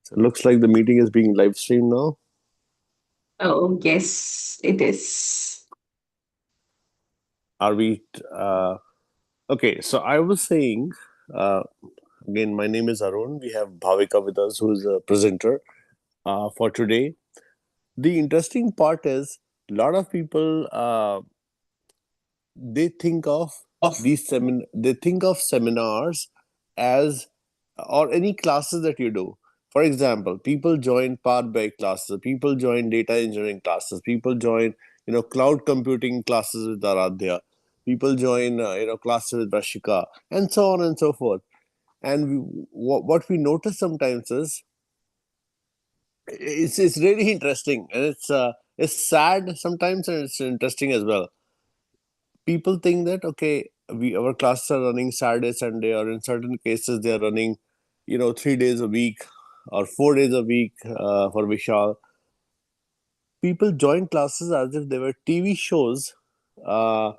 So it looks like the meeting is being live streamed now. Oh, yes, it is. Are we? Okay, so I was saying, uh, again, my name is Arun. We have Bhavika with us, who is a presenter for today. The interesting part is a lot of people they think of they think of seminars as or any classes that you do. For example, people join Power BI classes, people join data engineering classes, people join cloud computing classes with Aradhya, people join classes with Rashika, and so on and so forth. And what we notice sometimes is it's really interesting, and it's sad sometimes, and it's interesting as well. People think that okay, we our classes are running Saturday, Sunday, or in certain cases they are running, 3 days a week or 4 days a week for Vishal. People join classes as if they were TV shows, uh,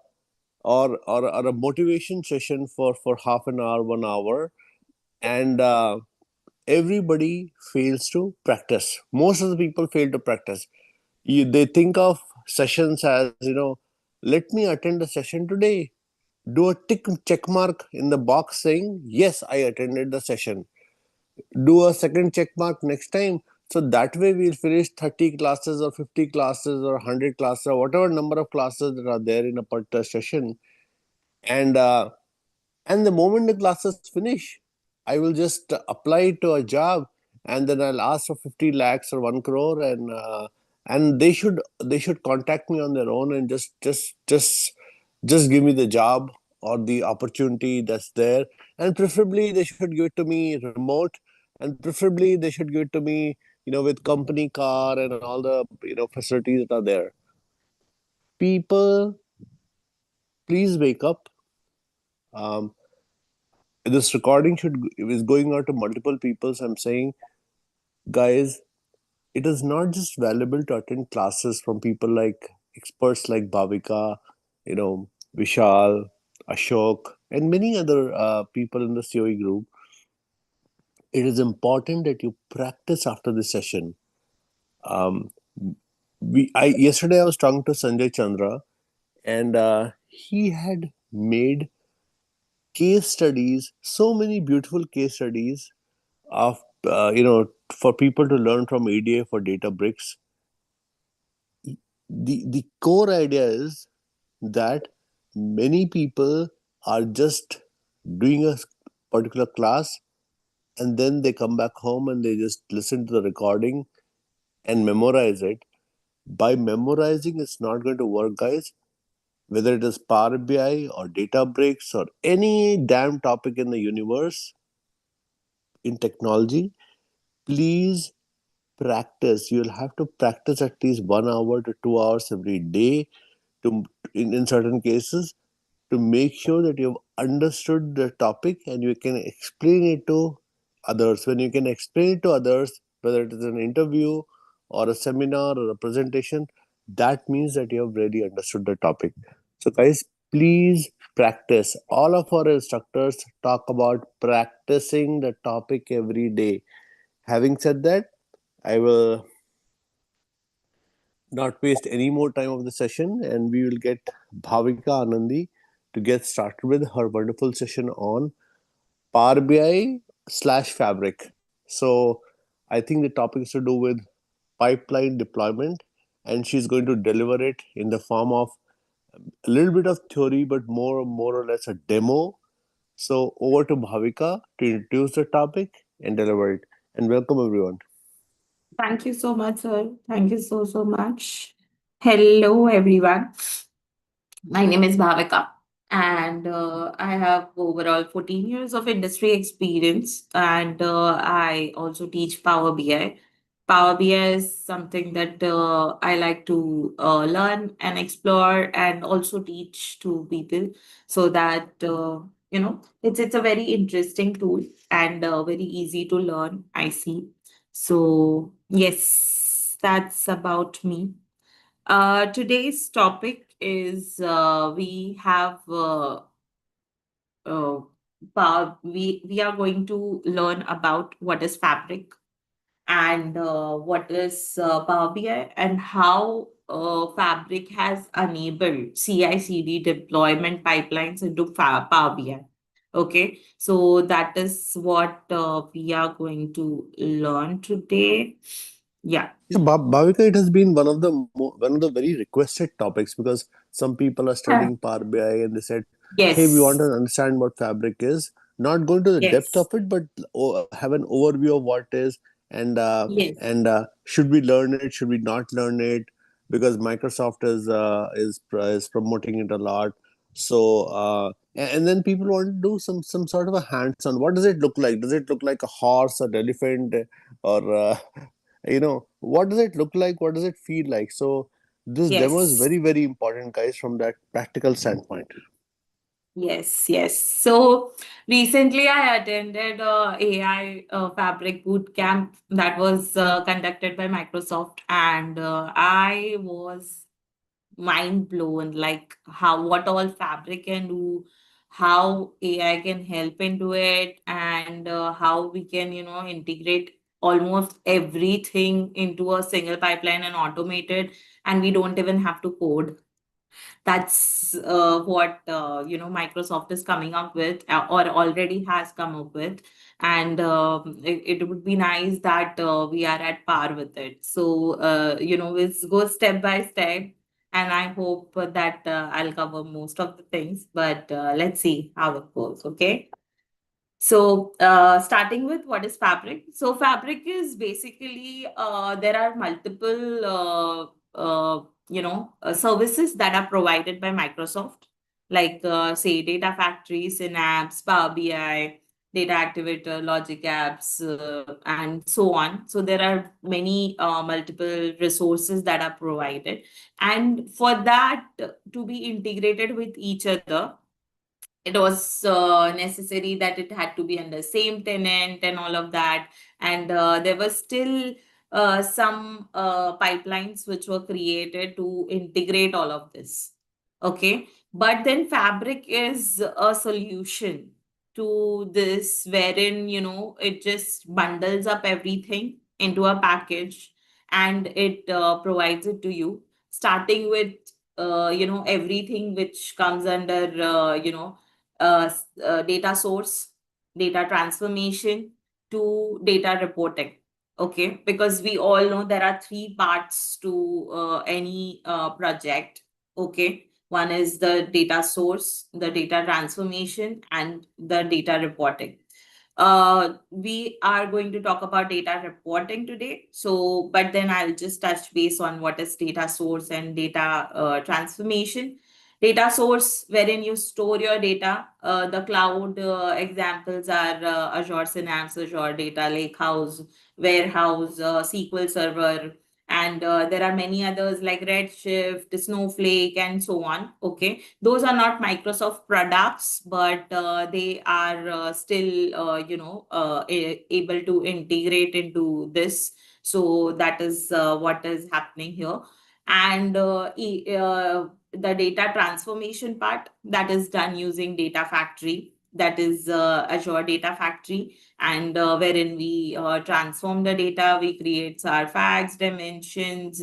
or a motivation session for half an hour, 1 hour, and everybody fails to practice. Most of the people fail to practice. They think of sessions as let me attend a session today, do a check mark in the box saying yes, I attended the session, do a second check mark next time. So that way we'll finish 30 classes or 50 classes or 100 classes or whatever number of classes that are there in a particular session. And uh, and the moment the classes finish, I will just apply to a job, and then I'll ask for 50 lakhs or 1 crore, and they should contact me on their own and just give me the job or the opportunity that's there. And preferably they should give it to me remote, and preferably they should give it to me with company car and all the facilities that are there. People, please wake up. um, this recording should is going out to multiple people. So I'm saying, guys, it is not just valuable to attend classes from people like experts like Bhavika, Vishal, Ashok, and many other people in the COE group. It is important that you practice after the session. Um, yesterday I was talking to Sanjay Chandra, and he had made case studies, so many beautiful case studies of for people to learn from ADA for Databricks. The core idea is that many people are just doing a particular class, and then they come back home and they just listen to the recording and memorize it. By memorizing, it's not going to work, guys. Whether it is Power BI or Databricks or any damn topic in the universe in technology, please practice. You'll have to practice at least 1 hour to 2 hours every day, to in certain cases, to make sure that you've understood the topic and you can explain it to others. When you can explain it to others, whether it is an interview or a seminar or a presentation, that means that you have really understood the topic. So guys, please practice. All of our instructors talk about practicing the topic every day. Having said that, I will not waste any more time of the session, and we will get Bhavika Anandi to get started with her wonderful session on Power BI slash Fabric. So I think the topic is to do with pipeline deployment, and she's going to deliver it in the form of a little bit of theory, but more or less a demo. So over to Bhavika to introduce the topic and deliver it. And welcome everyone. Thank you so much, sir. Thank you so, so much. Hello, everyone. My name is Bhavika, and I have overall 14 years of industry experience, and I also teach Power BI. Power BI is something that I like to learn and explore, and also teach to people, so that it's a very interesting tool and very easy to learn. I see. So yes, that's about me. Today's topic is we have we are going to learn about what is fabric. and what is Power BI, and how Fabric has enabled CI/CD deployment pipelines into Power BI. Okay, so that is what we are going to learn today. Yeah. Yeah, Bhavika, it has been one of the very requested topics because some people are Ah, studying Power BI and they said, "Hey, we want to yes. understand what Fabric is." Not going to the depth Yes. of it, but have an overview of what it is, and Yes. should we learn it? Should we not learn it? Because Microsoft is promoting it a lot. So and then people want to do some sort of a hands-on. What does it look like? Does it look like a horse, an elephant, or what does it look like, what does it feel like? So this demo is Yes. very, very important, guys, from that practical standpoint. Yes, yes. So recently I attended a AI Fabric boot camp that was conducted by Microsoft, and I was mind blown, like how what all Fabric can do, how AI can help into it, and how we can, integrate almost everything into a single pipeline and automate it, and we don't even have to code. That's what Microsoft is coming up with, or already has come up with, and it would be nice that we are at par with it. So we'll go step by step, and I hope that I'll cover most of the things, but let's see how it goes. Okay. So, starting with what is Fabric? So, Fabric is basically there are multiple services that are provided by Microsoft, like say Data Factory, Synapse, Power BI, Data Activator, Logic Apps, and so on. So there are many multiple resources that are provided, and for that to be integrated with each other, it was necessary that it had to be under same tenant and all of that, and there was still some pipelines which were created to integrate all of this. Okay, but then Fabric is a solution to this, wherein it just bundles up everything into a package, and it provides it to you, starting with everything which comes under data source, data transformation, to data reporting. Okay, because we all know there are three parts to any project. Okay, one is the data source, the data transformation, and the data reporting. We are going to talk about data reporting today. So, but then I'll just touch base on what is data source and data transformation. Data source, wherein you store your data. The cloud examples are Azure Synapse, Azure Data Lakehouse, Warehouse, SQL Server, and there are many others like Redshift, Snowflake, and so on. Okay, those are not Microsoft products, but they are still able to integrate into this. So that is what is happening here. And the data transformation part, that is done using Data Factory, that is Azure Data Factory, and wherein we transform the data, we create our facts, dimensions,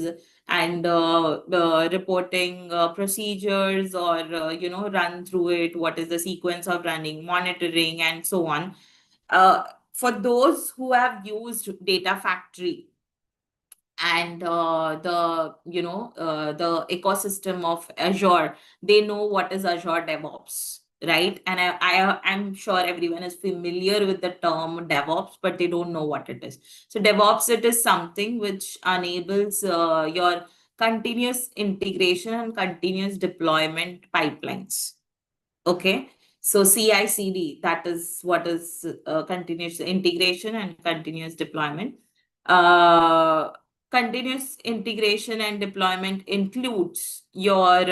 and the reporting procedures, or run through it, what is the sequence of running, monitoring, and so on. For those who have used Data Factory and the ecosystem of Azure, they know what is Azure DevOps, right? And I'm sure everyone is familiar with the term DevOps, but they don't know what it is. So DevOps, it is something which enables your continuous integration and continuous deployment pipelines. Okay. So CI/CD, that is what is continuous integration and continuous deployment. Uh, Continuous integration and deployment includes your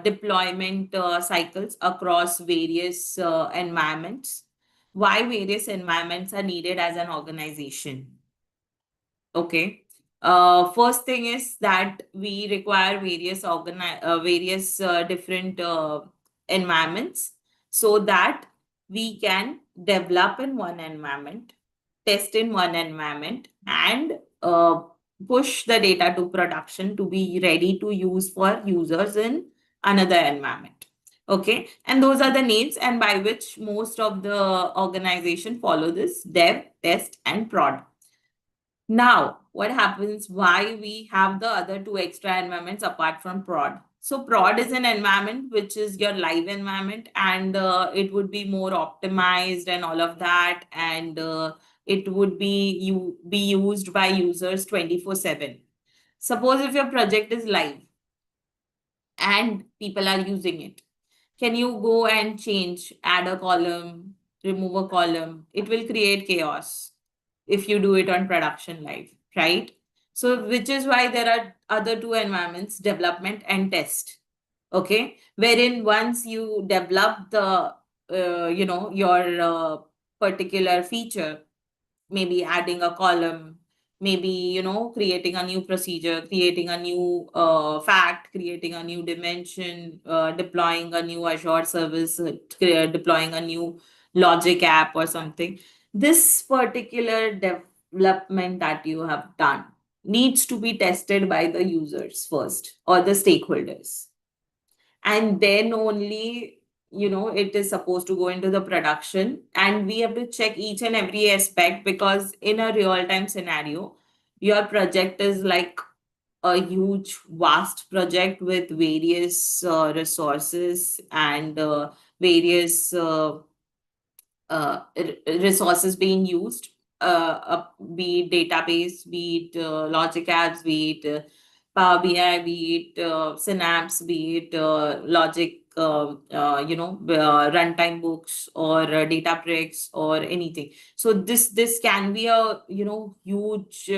deployment cycles across various environments. Why various environments are needed as an organization? Okay. First thing is that we require various different environments, so that we can develop in one environment. test in one environment, and push the data to production to be ready to use for users in another environment. Okay, and those are the names and by which most of the organization follow this: dev, test, and prod. Now, what happens? Why we have the other two extra environments apart from prod? So prod is an environment which is your live environment, and it would be more optimized and all of that, and it would be used by users 24/7. Suppose if your project is live and people are using it, can you go and change, add a column, remove a column? It will create chaos if you do it on production live, right? So, which is why there are other two environments, development and test. Okay, wherein once you develop the, your particular feature, maybe adding a column, maybe creating a new procedure, creating a new fact, creating a new dimension, deploying a new Azure service, deploying a new logic app or something. This particular development that you have done needs to be tested by the users first or the stakeholders, and then only it is supposed to go into the production, and we have to check each and every aspect, because in a real time scenario your project is like a huge vast project with various resources and various resources being used, be it database, be it logic apps, be it Power BI, be it Synapse, be it logic, runtime books or Databricks or anything. So this can be a huge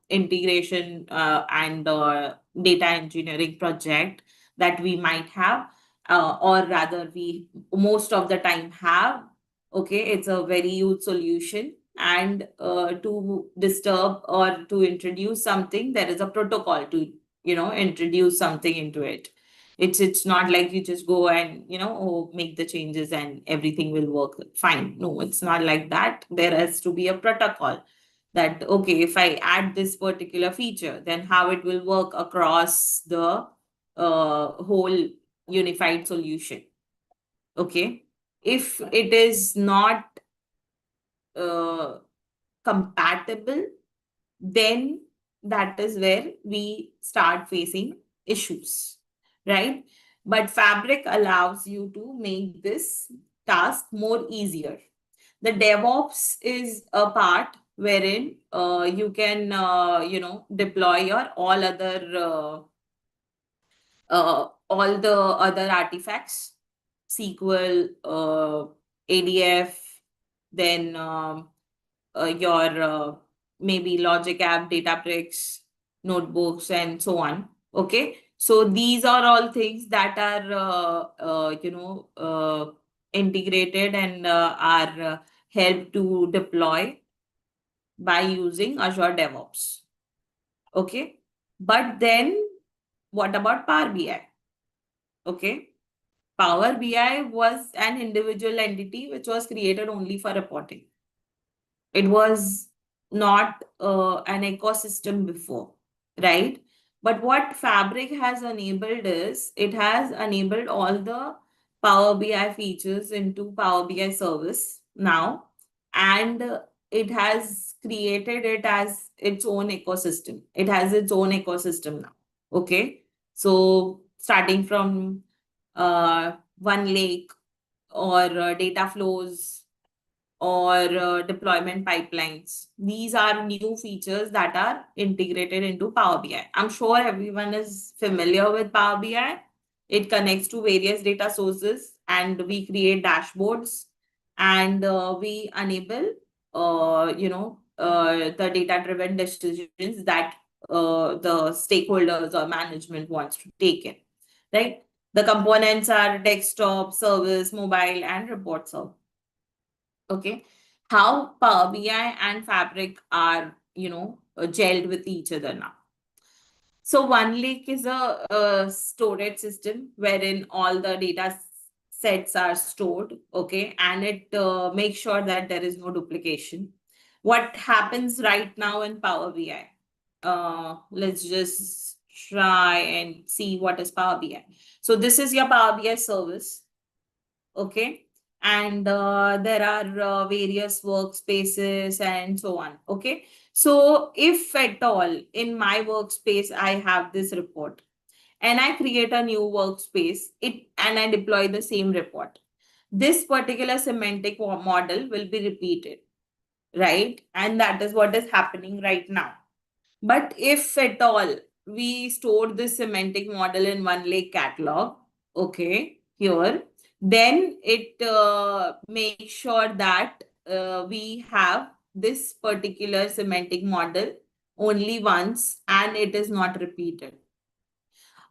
integration and data engineering project that we might have, or rather we most of the time have. Okay, it's a very huge solution, and to disturb or to introduce something, there is a protocol to introduce something into it. It's not like you just go and make the changes and everything will work fine. No, it's not like that. There has to be a protocol that, okay, if I add this particular feature, then how it will work across the whole unified solution. Okay, if it is not uh, compatible, then that is where we start facing issues, right? But Fabric allows you to make this task more easier. The DevOps is a part wherein you can deploy your all the other artifacts, SQL, ADF, then your maybe logic app, Databricks, notebooks, and so on. Okay, so these are all things that are integrated and are helped to deploy by using Azure DevOps. Okay, but then what about Power BI? Okay, Power BI was an individual entity which was created only for reporting. It was not an ecosystem before, right? But what Fabric has enabled is it has enabled all the Power BI features into Power BI service now, and it has created it as its own ecosystem. It has its own ecosystem now. Okay, so starting from one lake or data flows or deployment pipelines. These are new features that are integrated into Power BI. I'm sure everyone is familiar with Power BI. It connects to various data sources and we create dashboards, and we enable the data driven decisions that the stakeholders or management wants to take in, right? The components are desktop, service, mobile, and report server. Okay, how Power BI and Fabric are gelled with each other now. So OneLake is a storage system wherein all the data sets are stored, okay, and it makes sure that there is no duplication. What happens right now in Power BI? Let's just try and see what is Power BI. So this is your Power BI service, okay, and there are various workspaces and so on, okay. So if at all in my workspace I have this report and I create a new workspace, it and I deploy the same report, this particular semantic model will be repeated, right? And that is what is happening right now. But if at all we store this semantic model in one lake catalog, okay, here, then it makes sure that we have this particular semantic model only once and it is not repeated.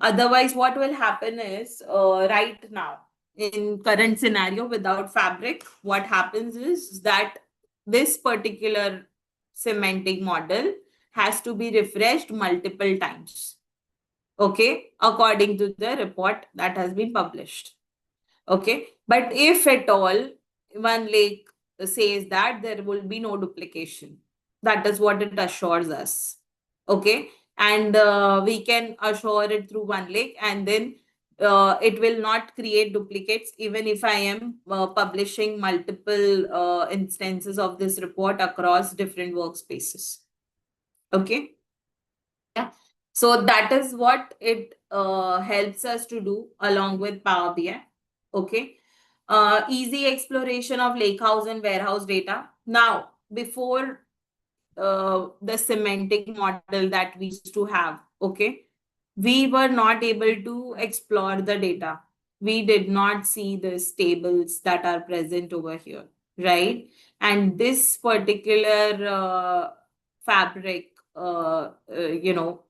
Otherwise, what will happen is right now in current scenario without fabric, what happens is that this particular semantic model has to be refreshed multiple times, okay, according to the report that has been published. Okay. But if at all one lake says that there will be no duplication, that is what it assures us. Okay. And we can assure it through one lake, and then it will not create duplicates even if I am publishing multiple instances of this report across different workspaces. Okay. Yeah. So that is what it helps us to do along with Power BI. Okay. Easy exploration of lakehouse and warehouse data. Now, before the semantic model that we used to have, okay, we were not able to explore the data. We did not see the tables that are present over here, right? And this particular fabric,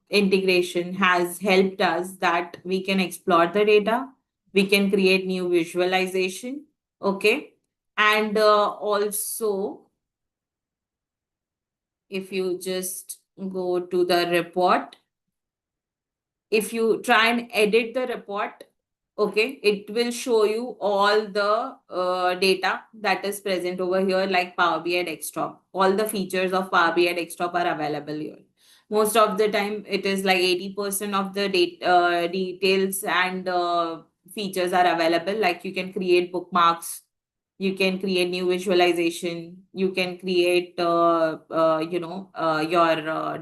integration has helped us that we can explore the data, we can create new visualization, okay, and also if you just go to the report, if you try and edit the report, okay, it will show you all the data that is present over here, like Power BI desktop. All the features of Power BI desktop are available here. Most of the time it is like 80% of the details and features are available, like you can create bookmarks, you can create new visualization, you can create your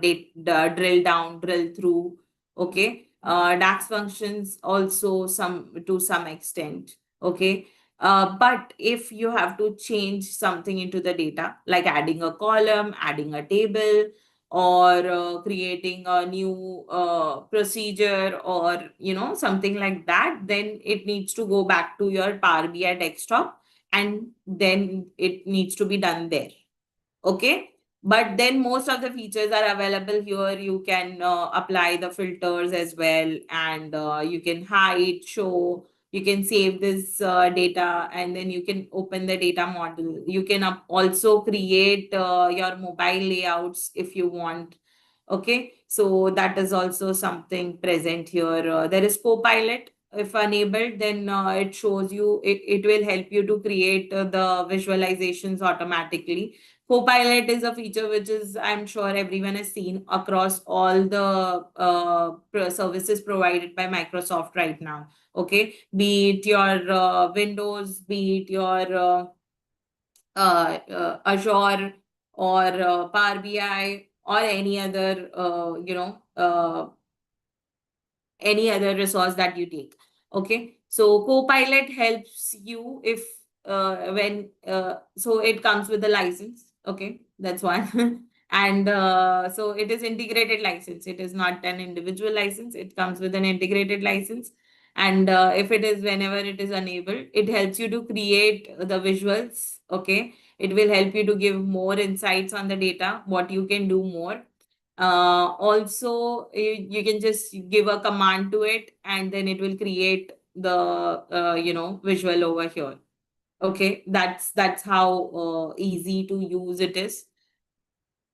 date drill down, drill through, okay, DAX functions also some to some extent, okay. But if you have to change something into the data, like adding a column, adding a table, or creating a new procedure, or something like that, then it needs to go back to your Power BI desktop, and then it needs to be done there. Okay. But then most of the features are available here. You can apply the filters as well, and you can hide, show, you can save this data, and then you can open the data model. You can also create your mobile layouts if you want. Okay. So that is also something present here. There is Copilot. If enabled, then it shows you, it will help you to create the visualizations automatically. Copilot is a feature which is, I'm sure everyone has seen across all the services provided by Microsoft right now. Okay, be it your Windows, be it your Azure, or Power BI, or any other, any other resource that you take. Okay. So Copilot helps you if when so it comes with a license. Okay, that's one. And so it is integrated license. It is not an individual license. It comes with an integrated license. And if it is, whenever it is enabled, it helps you to create the visuals. Okay. It will help you to give more insights on the data, what you can do more. Also, you can just give a command to it, and then it will create the visual over here. Okay, that's how easy to use it is.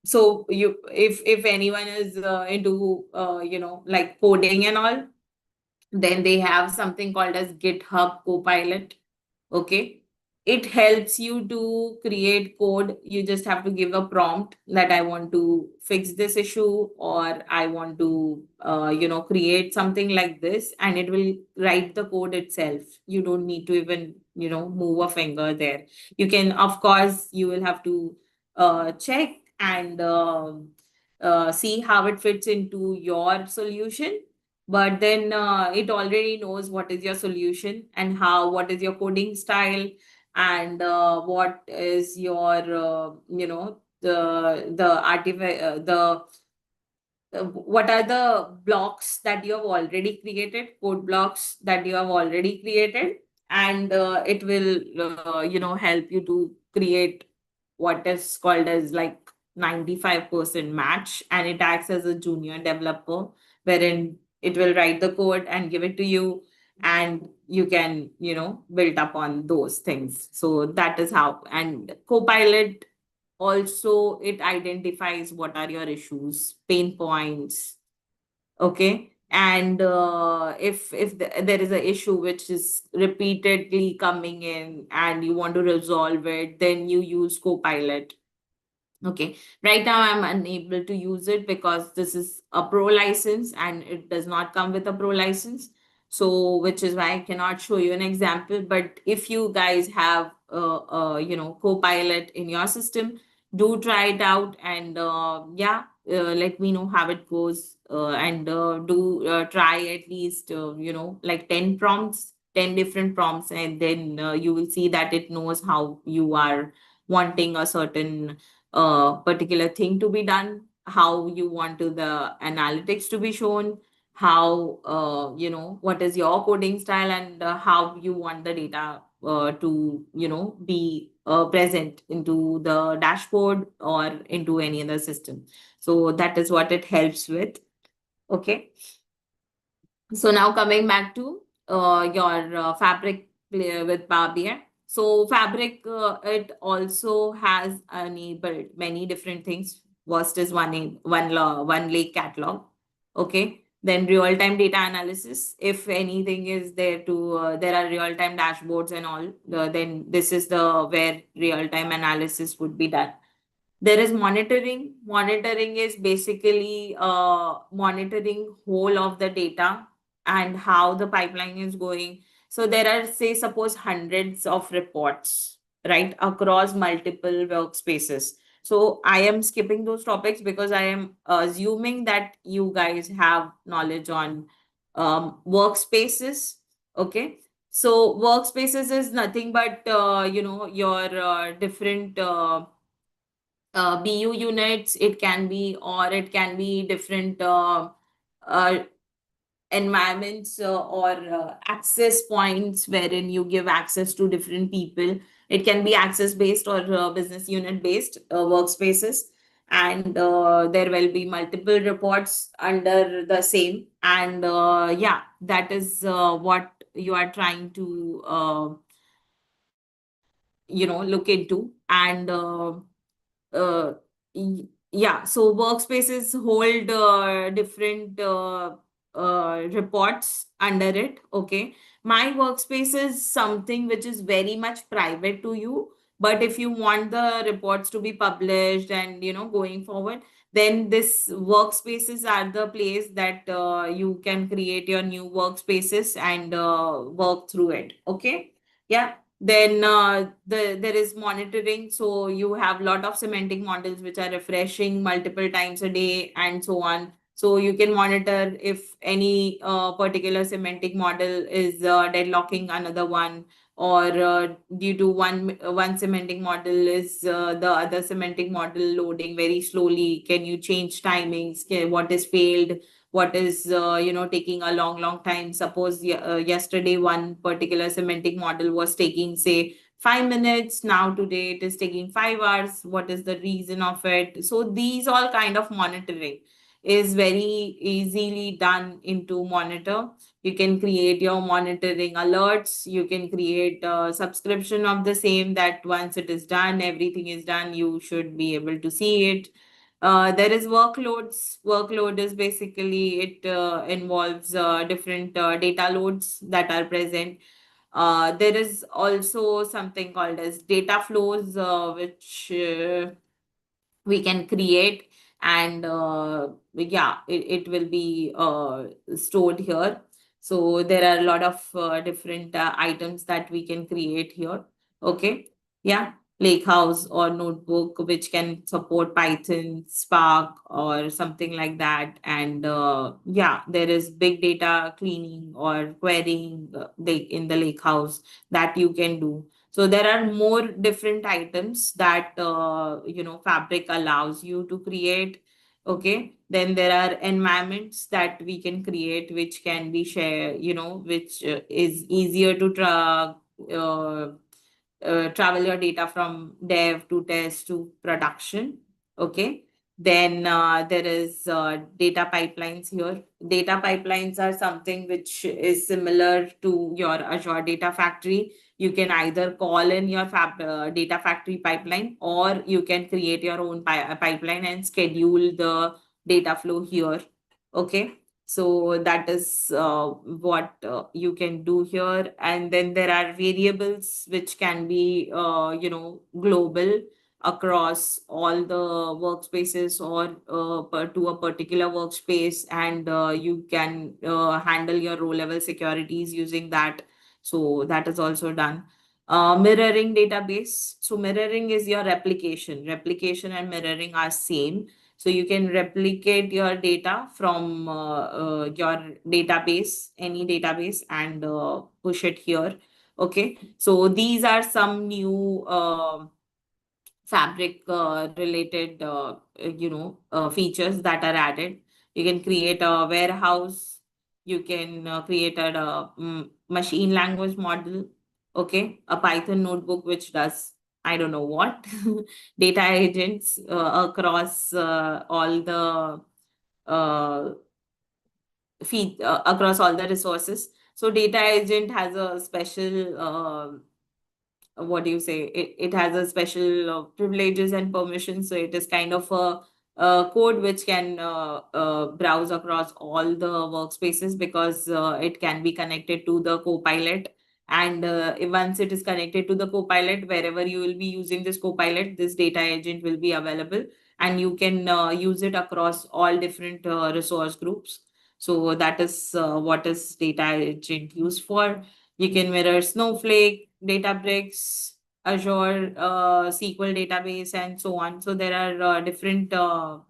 So you, if anyone is into like coding and all, then they have something called as GitHub Copilot. Okay. It helps you to create code. You just have to give a prompt that I want to fix this issue, or I want to, create something like this, and it will write the code itself. You don't need to even, move a finger there. You can, of course, you will have to check and see how it fits into your solution, but then it already knows what is your solution and what is your coding style, and what is your what are the blocks that you have already created, code blocks that you have already created, and it will help you to create what is called as like 95% match, and it acts as a junior developer, wherein it will write the code and give it to you, and you can build up on those things. So that is how. And Copilot also, it identifies what are your issues, pain points. Okay. And if there is a issue which is repeatedly coming in and you want to resolve it, then you use Copilot. Okay. Right now, I'm unable to use it because this is a pro license and it does not come with a pro license. So, which is why I cannot show you an example. But if you guys have, Copilot in your system, do try it out, and yeah, let me know how it goes. And do try at least, like 10 prompts, 10 different prompts, and then you will see that it knows how you are wanting a certain particular thing to be done, how you want to the analytics to be shown, how what is your coding style, and how you want the data to be present into the dashboard or into any other system. So that is what it helps with. Okay. So now coming back to your Fabric player with Power BI. So Fabric, it also has enabled many different things. First is one lake catalog. Okay. Then real-time data analysis. If anything is there to, there are real-time dashboards and all, then this is the where real-time analysis would be done. There is monitoring. Monitoring is basically monitoring whole of the data and how the pipeline is going. So there are, say, suppose hundreds of reports, right, across multiple workspaces. So I am skipping those topics because I am assuming that you guys have knowledge on workspaces. Okay. So workspaces is nothing but your different BU units. It can be, or it can be different uh, environments or access points wherein you give access to different people. It can be access based or business unit based workspaces. And there will be multiple reports under the same. And yeah, that is what you are trying to look into. And uh, yeah, so workspaces hold different reports under it. Okay. My workspace is something which is very much private to you, but if you want the reports to be published and going forward, then this workspaces are the place that you can create your new workspaces and work through it. Okay. Yeah. Then there is monitoring. So you have a lot of semantic models which are refreshing multiple times a day and so on. So you can monitor if any particular semantic model is deadlocking another one, or due to one semantic model is the other semantic model loading very slowly. Can you change timings? What is failed? What is taking a long time? Suppose yesterday one particular semantic model was taking, say, 5 minutes. Now today it is taking 5 hours. What is the reason of it? So these all kind of monitoring is very easily done into Monitor. You can create your monitoring alerts. You can create a subscription of the same, that once it is done, everything is done, you should be able to see it. There is workloads. Workload is basically, it involves different data loads that are present. There is also something called as data flows, which we can create, and yeah, it will be stored here. So there are a lot of different items that we can create here. Okay. Yeah. Lake house or notebook which can support Python, Spark, or something like that. And yeah, there is big data cleaning or querying in the lake house that you can do. So there are more different items that Fabric allows you to create. Okay. Then there are environments that we can create, which can be shared, which is easier to uh, travel your data from dev to test to production. Okay. Then there is data pipelines here. Data pipelines are something which is similar to your Azure Data Factory. You can either call in your data factory pipeline, or you can create your own pipeline and schedule the data flow here. Okay. So that is what you can do here. And then there are variables which can be, global across all the workspaces, or to a particular workspace, and you can handle your row level securities using that. So that is also done. Mirroring database. So mirroring is your replication. Replication and mirroring are same. So you can replicate your data from your database, any database, and push it here. Okay. So these are some new Fabric related features that are added. You can create a warehouse. You can create a machine language model. Okay. A Python notebook which does, I don't know what, data agents across all the uh, across all the resources. So data agent has a special what do you say, it has a special privileges and permissions. So it is kind of a code which can browse across all the workspaces, because it can be connected to the copilot. And once it is connected to the copilot, wherever you will be using this copilot, this data agent will be available, and you can use it across all different resource groups. So that is what is data agent used for. You can mirror Snowflake, Databricks, Azure SQL database, and so on. So there are different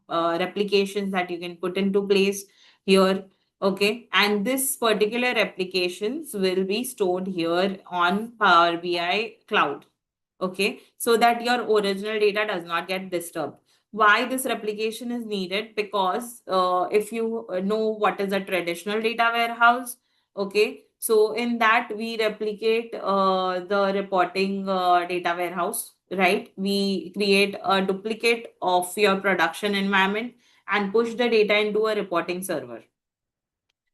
replications that you can put into place here. Okay. And this particular applications will be stored here on Power BI Cloud. Okay. So that your original data does not get disturbed. Why this replication is needed? Because if you know what is a traditional data warehouse, okay, so in that we replicate the reporting data warehouse, right? We create a duplicate of your production environment and push the data into a reporting server,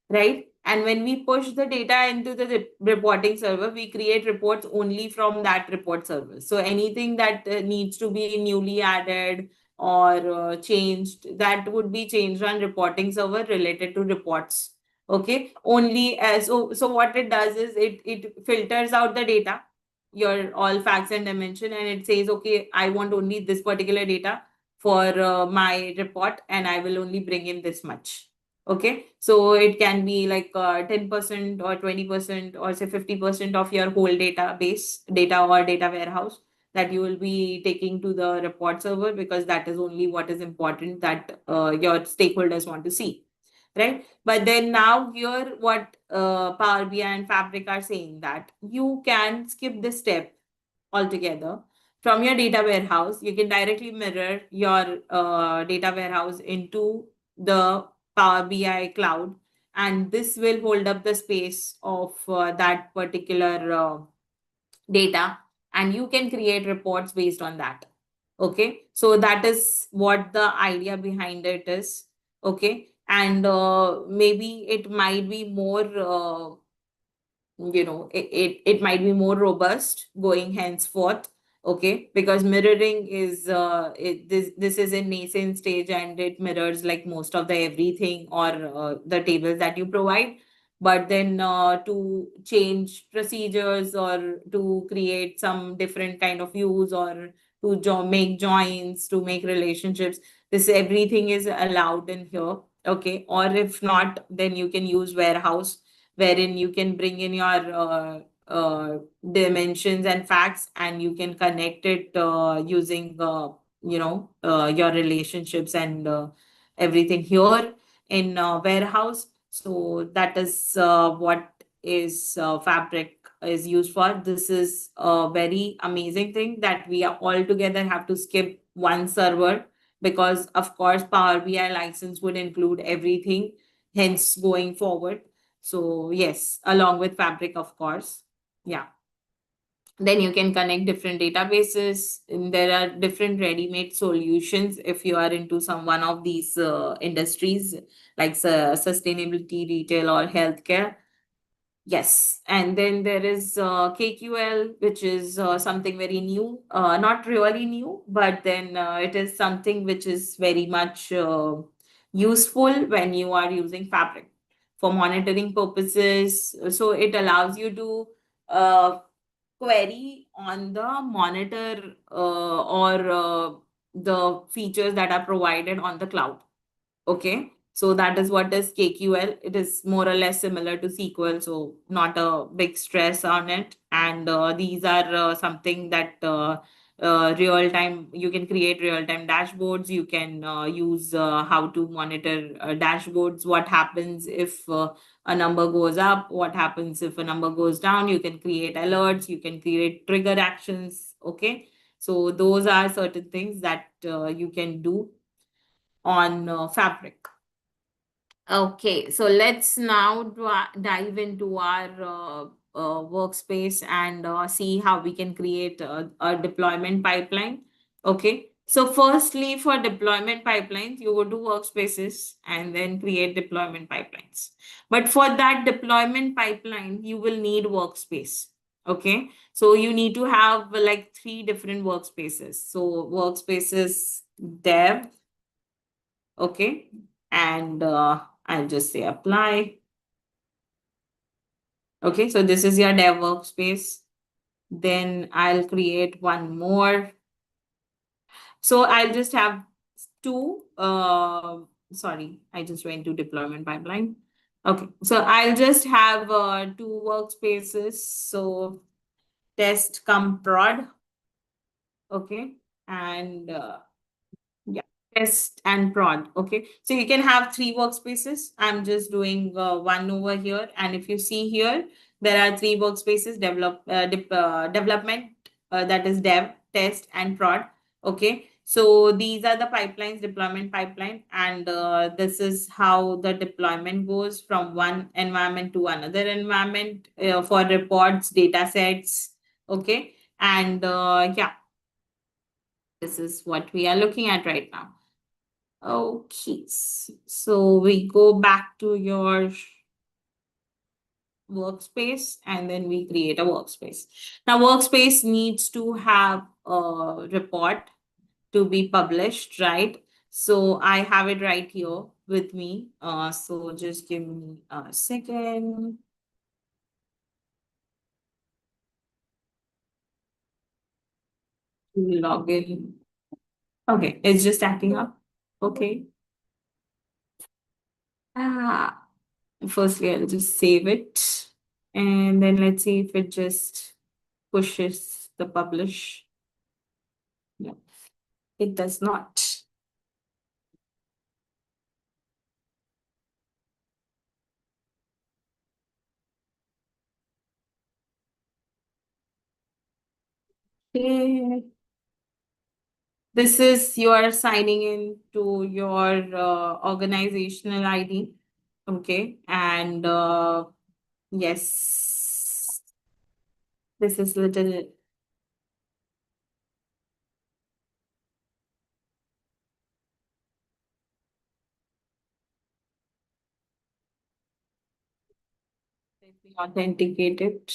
right? And when we push the data into the reporting server, we create reports only from that report server. So anything that needs to be newly added or changed, that would be changed on reporting server related to reports. Okay, only as so what it does is it filters out the data, your all facts and dimension, and it says, okay, I want only this particular data for my report, and I will only bring in this much. Okay, so it can be like 10% or 20% or say 50% of your whole database data or data warehouse that you will be taking to the report server, because that is only what is important that your stakeholders want to see, right? But then now here what Power BI and Fabric are saying, that you can skip this step altogether. From your data warehouse, you can directly mirror your data warehouse into the Power BI cloud, and this will hold up the space of that particular data, and you can create reports based on that. Okay, so that is what the idea behind it is. Okay, and maybe it might be more it might be more robust going henceforth. Okay, because mirroring is this is in nascent stage, and it mirrors like most of the everything or the tables that you provide. but then to change procedures or to create some different kind of use or to make joins, to make relationships, this everything is allowed in here. Okay, or if not, then you can use warehouse, wherein you can bring in your dimensions and facts, and you can connect it using your relationships and everything here in warehouse. So that is what is fabric is used for. This is a very amazing thing that we are all together have to skip one server, because of course Power BI license would include everything hence going forward. So yes, along with fabric, of course. Yeah, then you can connect different databases, and there are different ready-made solutions if you are into some one of these industries, like sustainability, retail, or healthcare. Yes, and then there is KQL, which is something very new, not really new, but then it is something which is very much useful when you are using Fabric for monitoring purposes. So it allows you to uh, query on the monitor or the features that are provided on the cloud. Okay, so that is what is KQL. It is more or less similar to SQL, so not a big stress on it. And these are something that real time, you can create real time dashboards. You can use how to monitor dashboards. What happens if a number goes up? What happens if a number goes down? You can create alerts. You can create trigger actions. Okay, so those are certain things that you can do on Fabric. Okay, so let's now dive into our workspace and see how we can create a deployment pipeline. Okay, so firstly, for deployment pipelines, you go to workspaces and then create deployment pipelines. But for that deployment pipeline, you will need workspace. Okay, so you need to have like three different workspaces. So workspaces dev. Okay, and I'll just say apply. Okay, so this is your dev workspace. Then I'll create one more. So I'll just have two. Sorry, I just went to deployment pipeline. Okay, so I'll just have two workspaces. So test come prod. Okay, and yeah, test and prod. Okay, so you can have three workspaces. I'm just doing one over here, and if you see here, there are three workspaces: development, that is dev, test, and prod. Okay, so these are the pipelines, deployment pipeline, and this is how the deployment goes from one environment to another environment for reports, data sets. Okay, and yeah, this is what we are looking at right now. Okay, so we go back to your workspace and then we create a workspace. Now, workspace needs to have a report to be published, right? So I have it right here with me. So just give me a second to log in. Okay, it's just acting up. Okay. Ah, firstly, I'll just save it. And then let's see if it just pushes the publish. No, it does not. Okay. This is your signing in to your organizational ID. Okay. And yes, this is little. Let me authenticate it.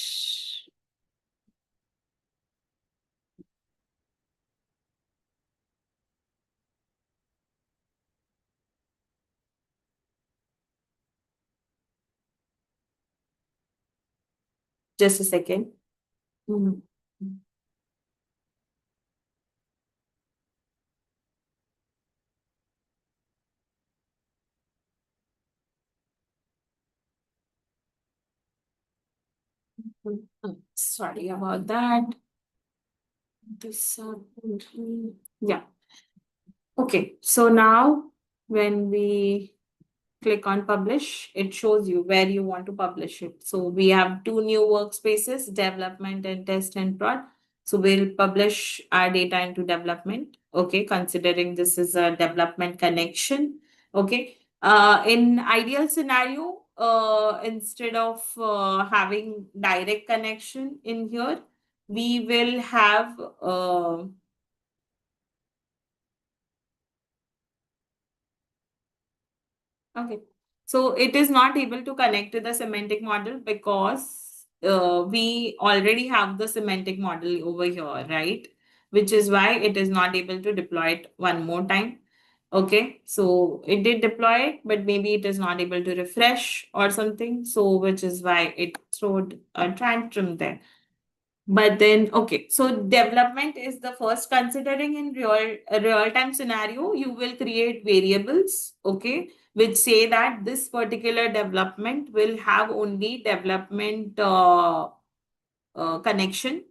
Just a second. Mhm. Sorry about that. This, yeah. Okay. So now when we click on publish, it shows you where you want to publish it. So we have two new workspaces, development and test and prod. So we'll publish our data into development. Okay. Considering this is a development connection. Okay. In ideal scenario, instead of having direct connection in here, we will have okay. So it is not able to connect to the semantic model because we already have the semantic model over here, right? Which is why it is not able to deploy it one more time. Okay, so it did deploy it, but maybe it is not able to refresh or something. So which is why it throwed a tantrum there. But then, okay, so development is the first considering in real time scenario, you will create variables, okay, which say that this particular development will have only development connection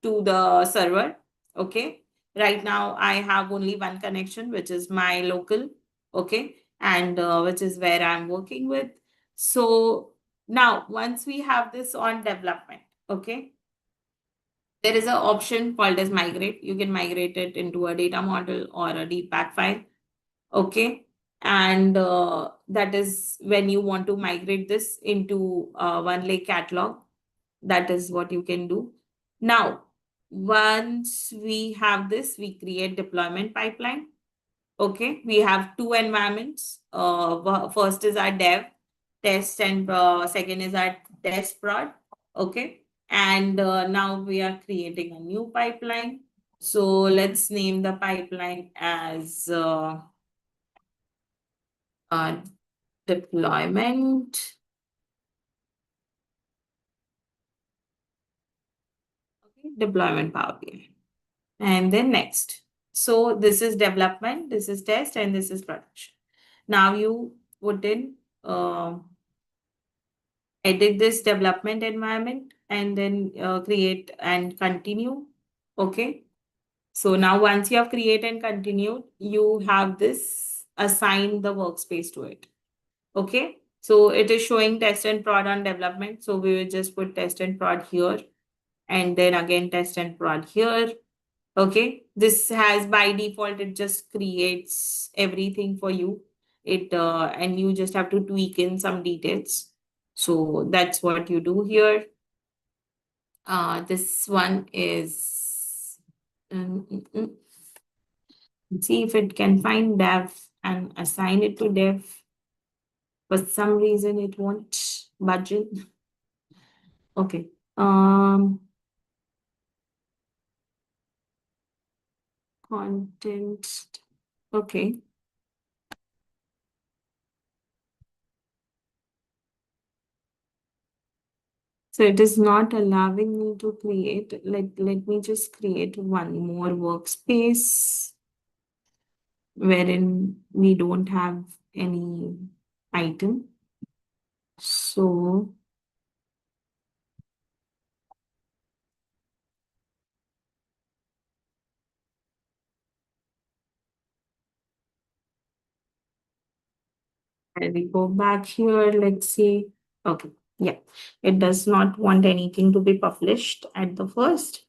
to the server, okay. Right now, I have only one connection, which is my local, okay, and which is where I'm working with. So now, once we have this on development, okay, there is an option called as migrate. You can migrate it into a data model or a deep pack file. Okay. And that is when you want to migrate this into one lake catalog. That is what you can do. Now, once we have this, we create deployment pipeline. Okay, we have two environments. First is our dev test, and second is our test prod. Okay, and now we are creating a new pipeline. So let's name the pipeline as uh, deployment. Okay, deployment Power BI. And then next. So this is development, this is test, and this is production. Now you put in edit this development environment and then create and continue. Okay. So now once you have created and continued, you have this assign the workspace to it. Okay. So it is showing test and prod on development. So we will just put test and prod here and then again test and prod here. Okay. This has by default, it just creates everything for you. It and you just have to tweak in some details. So that's what you do here. This one is see if it can find dev and assign it to dev. For some reason, it won't budget. Okay. Content. Okay. So it is not allowing me to create. Let me just create one more workspace wherein we don't have any item. So and we go back here, let's see. Okay, yeah, it does not want anything to be published at the first.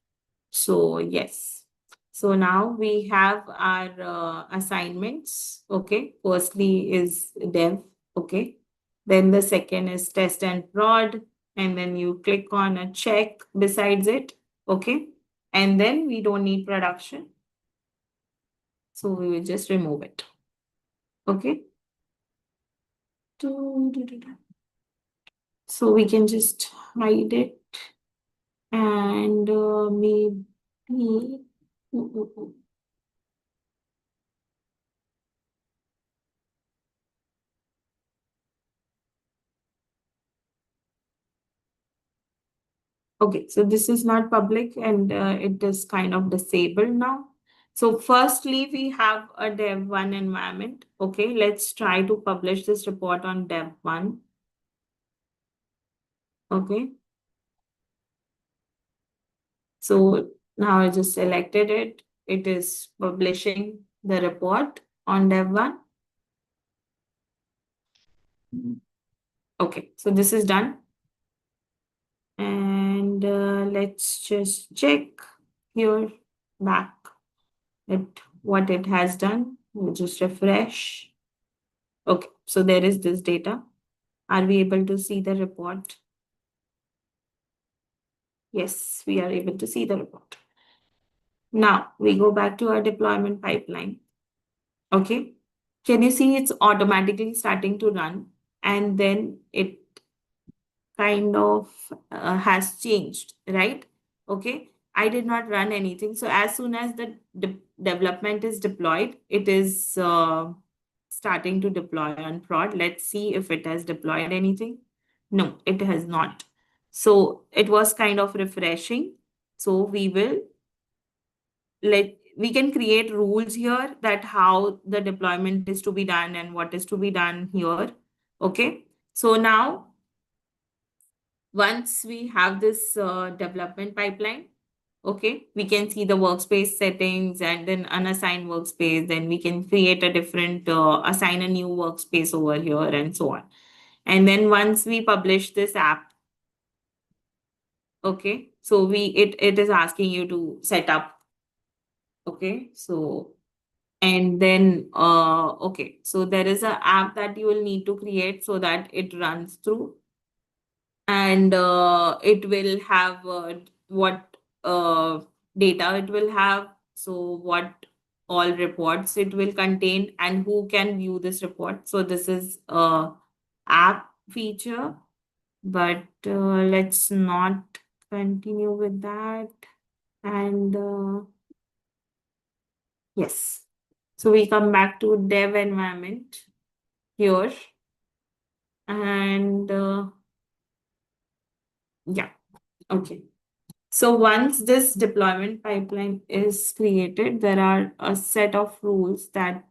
So yes. So now we have our assignments. Okay, firstly is dev. Okay, then the second is test and prod, and then you click on a check besides it. Okay, and then we don't need production. So we will just remove it. Okay. So we can just hide it and maybe Okay, so this is not public and it is kind of disabled now. So firstly, we have a dev 1 environment. Okay, let's try to publish this report on dev 1. Okay, so now I just selected it. It is publishing the report on dev 1. Okay, so this is done. And let's just check here back at what it has done. We'll just refresh. Okay, so there is this data. Are we able to see the report? Yes, we are able to see the report. Now we go back to our deployment pipeline. Okay, can you see it's automatically starting to run and then it kind of has changed, right? Okay, I did not run anything. So as soon as the development is deployed, it is starting to deploy on prod. Let's see if it has deployed anything. No, it has not. So it was kind of refreshing. So we can create rules here that how the deployment is to be done and what is to be done here. Okay, so now once we have this development pipeline, okay, we can see the workspace settings and then unassigned workspace. Then we can create a different, assign a new workspace over here and so on. And then once we publish this app, okay, so it is asking you to set up. Okay, so and then okay, so there is a app that you will need to create so that it runs through and it will have what data it will have, so what all reports it will contain and who can view this report. So this is a app feature, but let's not continue with that. And yes, so we come back to dev environment here. And yeah, okay. So once this deployment pipeline is created, there are a set of rules that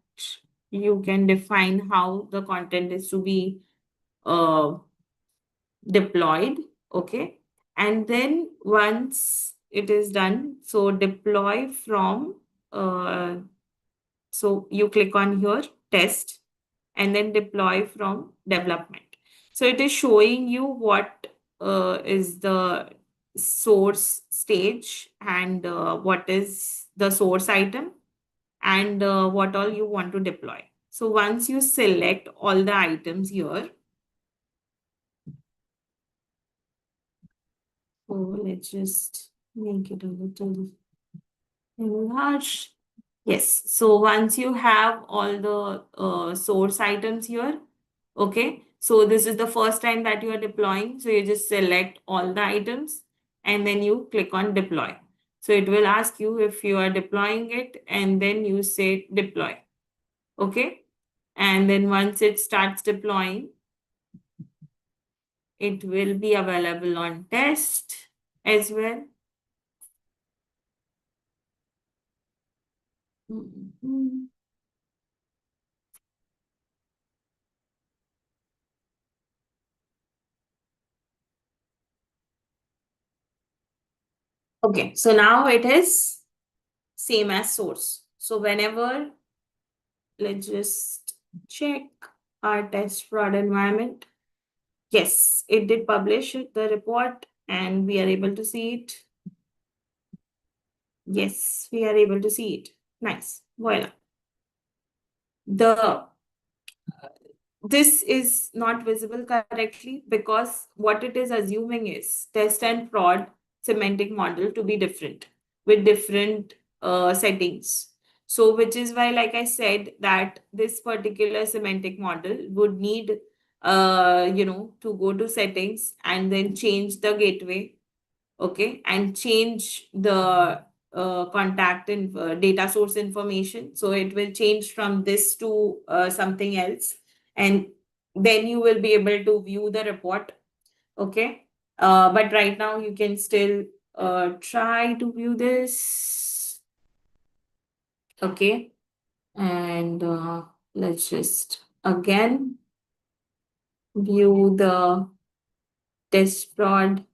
you can define how the content is to be uh, deployed. Okay. And then once it is done, so deploy from, uh, so you click on here, test, and then deploy from development. So it is showing you what is the source stage and what is the source item and what all you want to deploy. So once you select all the items here, so let's just make it a little large. Yes, so once you have all the source items here, okay, so this is the first time that you are deploying. So you just select all the items and then you click on deploy. So it will ask you if you are deploying it and then you say deploy. Okay, and then once it starts deploying, it will be available on test as well. Mhm. Okay, so now it is same as source. So whenever, let's just check our test fraud environment. Yes, it did publish the report and we are able to see it. Yes, we are able to see it. Nice. Voila. The this is not visible correctly because what it is assuming is test and fraud semantic model to be different with different settings. So, which is why, like I said, that this particular semantic model would need, to go to settings and then change the gateway, okay, and change the contact and data source information. So it will change from this to something else, and then you will be able to view the report. Okay. But right now you can still try to view this. Okay. And let's just again view the test prod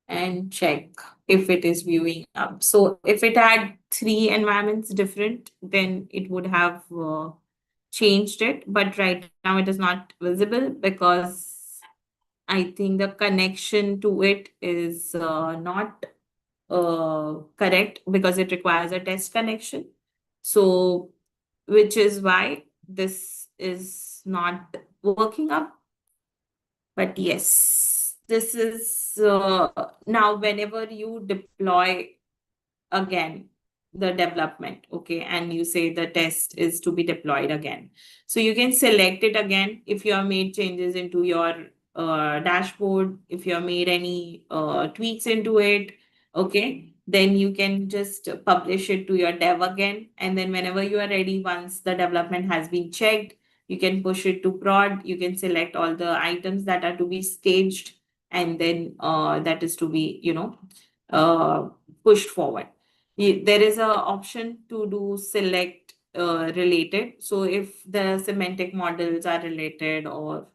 and check if it is viewing up. So if it had three environments different, then it would have changed it. But right now it is not visible because I think the connection to it is not correct because it requires a test connection. So, which is why this is not working up. But yes, this is now whenever you deploy again the development, okay, and you say the test is to be deployed again, so you can select it again if you have made changes into your dashboard, if you have made any tweaks into it, okay, then you can just publish it to your dev again, and then whenever you are ready, once the development has been checked, you can push it to prod, you can select all the items that are to be staged, and then that is to be, uh, pushed forward. There is a option to do select related. So if the semantic models are related, or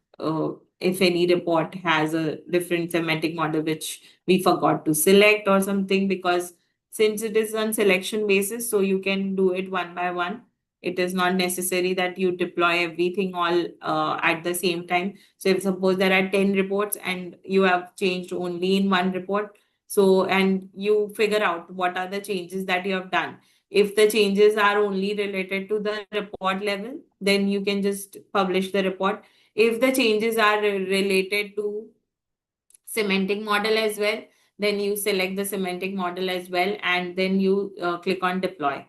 if any report has a different semantic model which we forgot to select or something, because since it is on selection basis, so you can do it one by one. It is not necessary that you deploy everything all at the same time. So if suppose there are 10 reports and you have changed only in one report, so, and you figure out what are the changes that you have done. If the changes are only related to the report level, then you can just publish the report. If the changes are related to semantic model as well, then you select the semantic model as well, and then you click on deploy.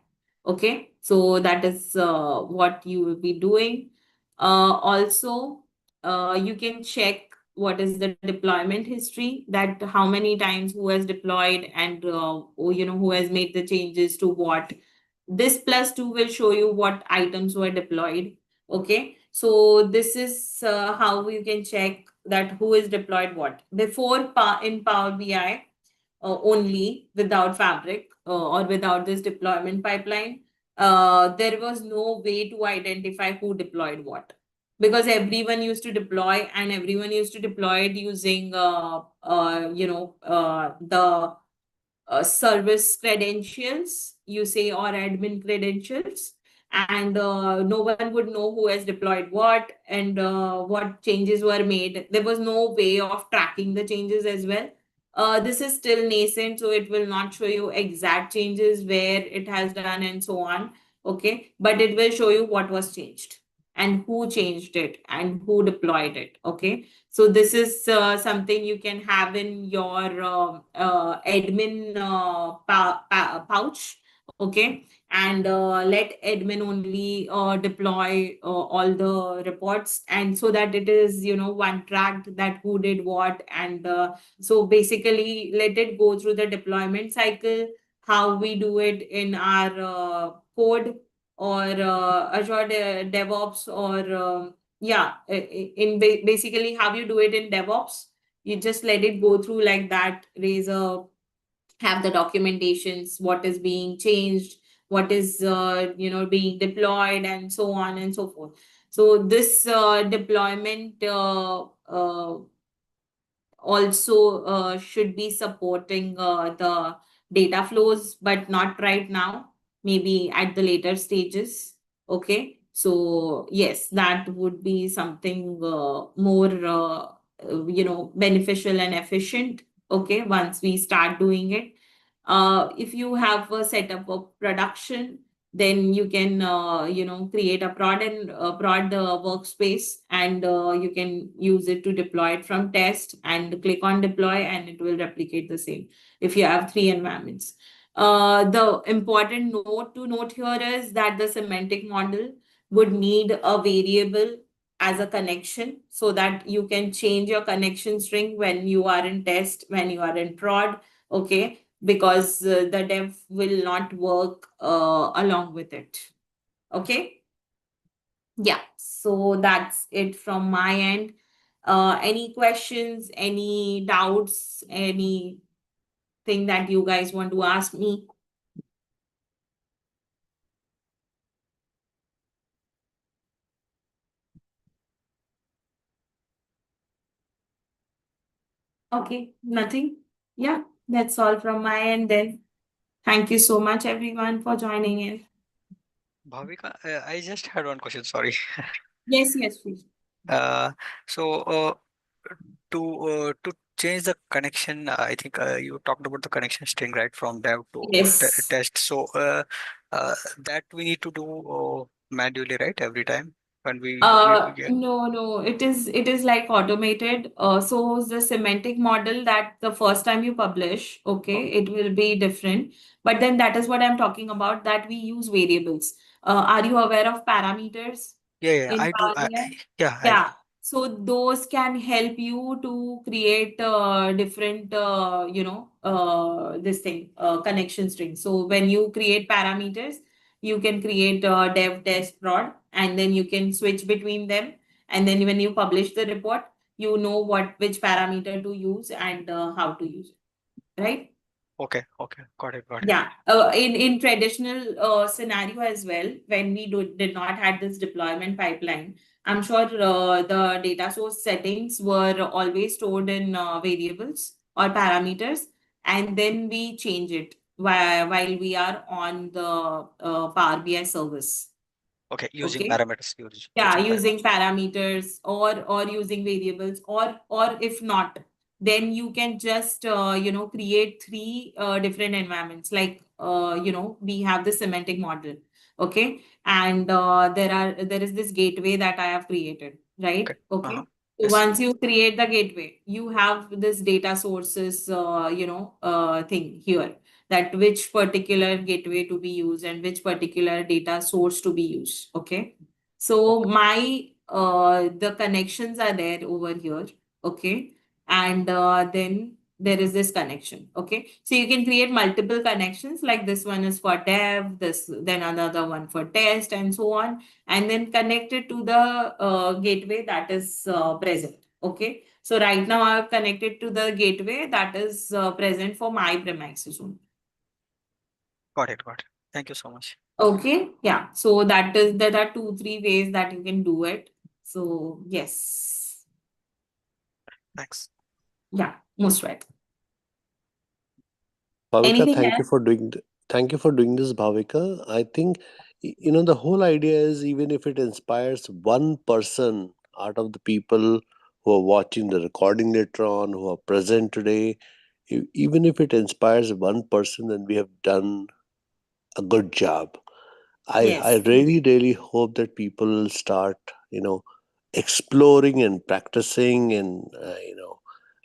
Okay, so that is what you will be doing. Also, you can check what is the deployment history, that how many times who has deployed, and who has made the changes to what. This plus two will show you what items were deployed. Okay, so this is how you can check that who is deployed what. Before in Power BI, only without Fabric or without this deployment pipeline, there was no way to identify who deployed what, because everyone used to deploy, and everyone used to deploy it using the service credentials, you say, or admin credentials, and no one would know who has deployed what, and what changes were made. There was no way of tracking the changes as well. This is still nascent, so it will not show you exact changes where it has done and so on. Okay, but it will show you what was changed and who changed it and who deployed it. Okay, so this is something you can have in your admin pouch. Okay, and let admin only deploy all the reports, and so that it is, one tracked that who did what, and so basically let it go through the deployment cycle, how we do it in our code, or Azure DevOps, or yeah, basically how you do it in DevOps. You just let it go through like that, raise a, have the documentations, what is being changed, what is being deployed, and so on and so forth. So this deployment also should be supporting the data flows, but not right now, maybe at the later stages. Okay, so yes, that would be something more beneficial and efficient. Okay, once we start doing it, if you have a setup of production, then you can create a prod workspace, and you can use it to deploy it from test, and click on deploy, and it will replicate the same if you have three environments. The important note to note here is that the semantic model would need a variable as a connection, so that you can change your connection string when you are in test, when you are in prod. Okay, because the dev will not work along with it. Okay. Yeah, so that's it from my end. Any questions, any doubts, anything that you guys want to ask me? Okay, nothing. Yeah, that's all from my end then. Thank you so much, everyone, for joining in. Bhavika, I just had one question. Sorry. Yes, yes, please. Uh, so to change the connection, I think you talked about the connection string right from dev to Yes. test. So that we need to do manually, right? Every time when we get. No, it is like automated. So the semantic model that the first time you publish, okay, Oh, it will be different. But then that is what I'm talking about, that we use variables. Are you aware of parameters yeah, yeah, in I do. Power BI? Yeah, I do. Yeah. So those can help you to create different, this thing, connection strings. So when you create parameters, you can create dev, test, prod, and then you can switch between them. And then when you publish the report, you know which parameter to use and how to use it, right? Okay, okay, got it, got it. Yeah, in traditional scenario as well, when we did not had this deployment pipeline, I'm sure the data source settings were always stored in variables or parameters, and then we change it while we are on the Power BI service. Okay, using Okay. parameters, Yeah, using using parameters. parameters or using variables, or if not, then you can just create three different environments. Like we have the semantic model, okay, and there is this gateway that I have created, Okay. right? Uh-huh. Okay. So Yes. once you create the gateway, you have this data sources thing here, that which particular gateway to be used and which particular data source to be used. Okay. So Okay. my the connections are there over here, okay, and then there is this connection, okay. So you can create multiple connections, like this one is for dev, this then another one for test, and so on, and then connect it to the gateway that is present, okay. So right now I've connected to the gateway that is present for my premises only. Got it, got it. Thank you so much. Okay, yeah. So there are two, three ways that you can do it. So yes, Thanks. yeah, most right. Bhavika, Anything else? thank you for doing this, Bhavika. I think the whole idea is, even if it inspires one person out of the people who are watching the recording later on, who are present today, even if it inspires one person, then we have done a good job. I Yes, really hope that people will start, exploring and practicing and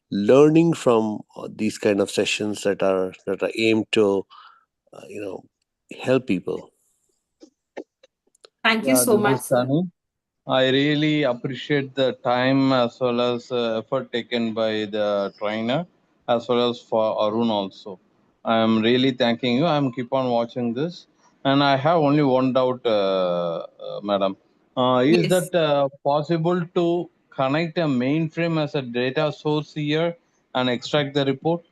learning from these kind of sessions that are aimed to you know help people. thank you Yeah, so this much, is sir. Sunny. I really appreciate the time as well as effort taken by the trainer as well as for Arun also. I am really thanking you. I'm keep on watching this, and I have only one doubt, madam. Is Yes, that possible to connect a mainframe as a data source here and extract the report?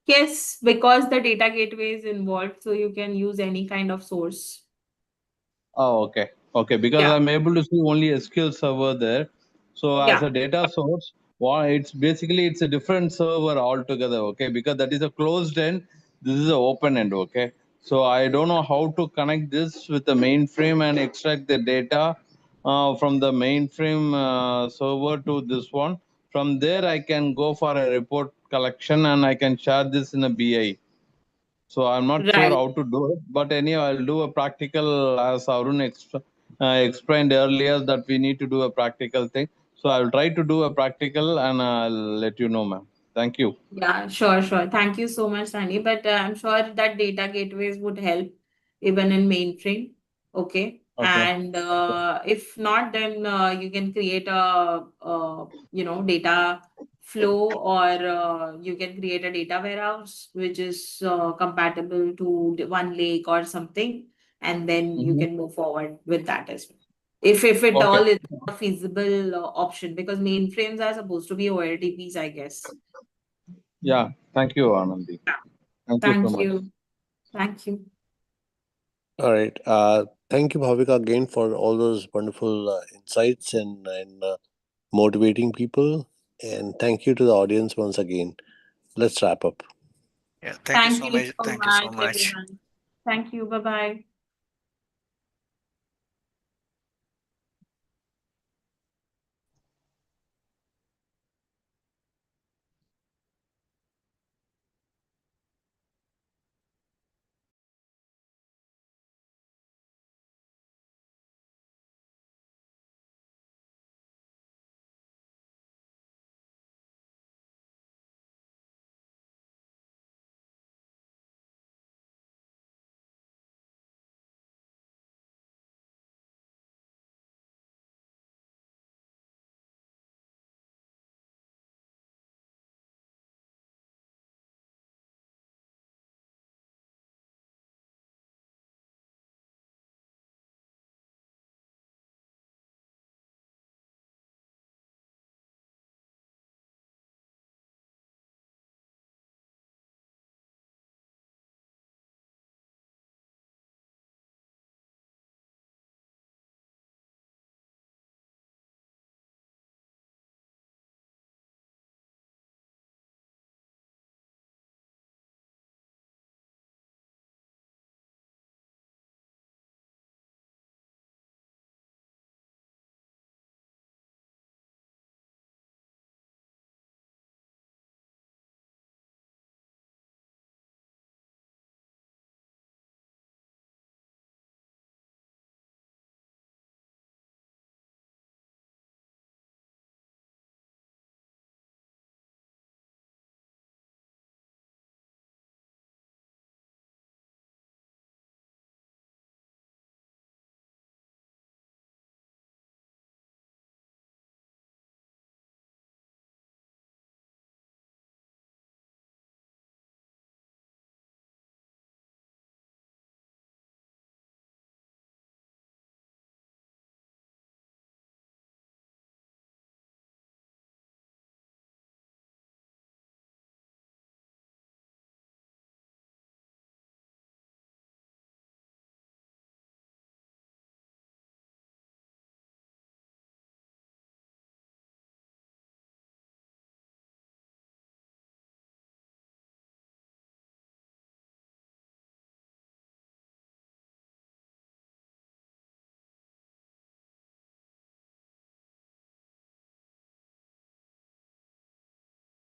yes, because the data gateway is involved, so you can use any kind of source. Oh, okay. Okay, because Yeah, I'm able to see only a skill server there. So as yeah, a data source, well, it's a different server altogether. Okay, because that is a closed end. This is an open end. Okay, so I don't know how to connect this with the mainframe and extract the data from the mainframe server to this one. From there, I can go for a report collection and I can share this in a BI. So I'm not sure right. how to do it, but anyhow, I'll do a practical as Arun explained earlier that we need to do a practical thing. So I'll try to do a practical and I'll let you know, ma'am. Thank you. Yeah, sure, sure. Thank you so much, Sunny. But I'm sure that data gateways would help even in mainframe. Okay. Okay. And if not, then you can create a data flow, or you can create a data warehouse which is compatible to one lake or something, and then you Mhm. can move forward with that as well. if at Okay. all it's a feasible option, because mainframes are supposed to be OLTPs, I guess. Yeah. Thank you, Anandi. Yeah. Thank you so Thank much. you. Thank you. All right. Thank you, Bhavika, again for all those wonderful insights and motivating people. And thank you to the audience once again. Let's wrap up. Yeah, thank you Thank so you much. so Thank you so much, much. everyone. Thank you. Bye bye.